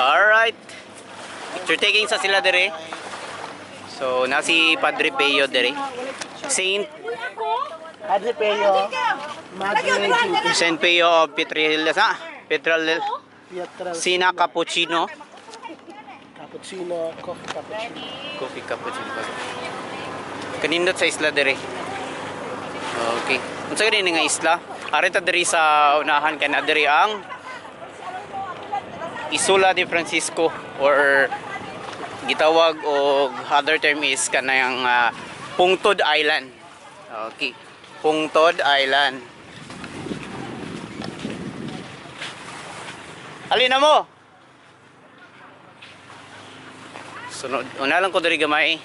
Alright. Picture taking sa sila dire. So, na si Padre Pio dire. Saint Padre Pio, Madre Saint Pio of Petrel Pietro, Sina Cappuccino. Cappuccino, Coffee Cappuccino. Coffee cappuccino. Kanindot sa isla dire. Okay. Unsa gani nga isla? Arita diri sa unahan kay na diri ang Isula de Francisco or gitawag og other term is kanang Pungtod Island. Okay. Pungtod Island. Alin na mo? Sunod. Una lang ko diri gamay.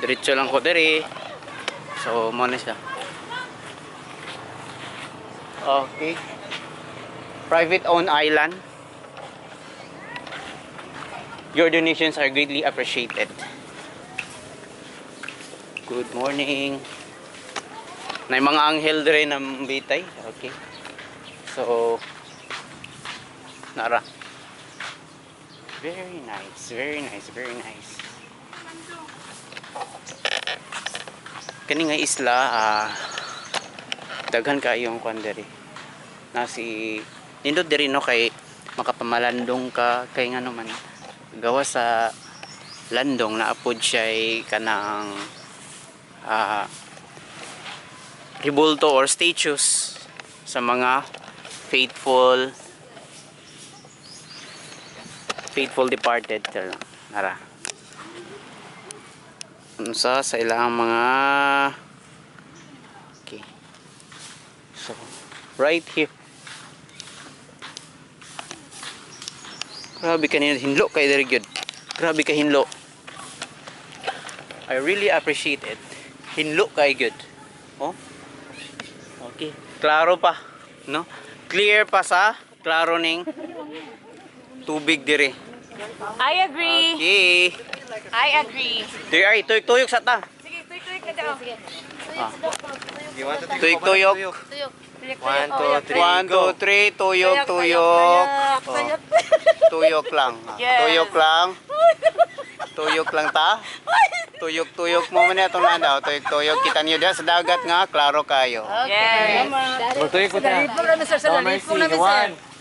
Diretso lang ko diri. So, mo na siya. Okay. Private owned island. Your donations are greatly appreciated. Good morning. May mga anghel dire ng bitay. Okay. So, nara. Very nice, very nice, very nice. Kani nga isla, daghan kayong kwan diri. Nasi nindot diri no kay makapamalandong ka kay ngano man gawa sa landong na apod siya kanang ribulto or statues sa mga faithful departed nara unsa sa ilang mga okay. So right here, grabe ka hinlo kay very good. Grabe ka hinlo. I really appreciate it. Hinlo kay good. Oh. Okay. Klaro pa, no? Clear pa sa klaro ning tubig dire. I agree. Okay. I agree. Dire ay tuyok-tuyok sa ta. Sige, tuloy ka daw. Tuyok-tuyok. Tuyok. 1 2 3 tuyok tuyok. Oh. Tuyok lang. Yes. Tuyok lang. Tuyok lang ta. Tuyok-tuyok mo man itong nadaw. Tuyok-tuyok. Kita niyo dyan sa dagat nga. Klaro kayo. Yes. Magtuloy ko na. Sa lalipong namin, sir. Sa lalipong namin, sir.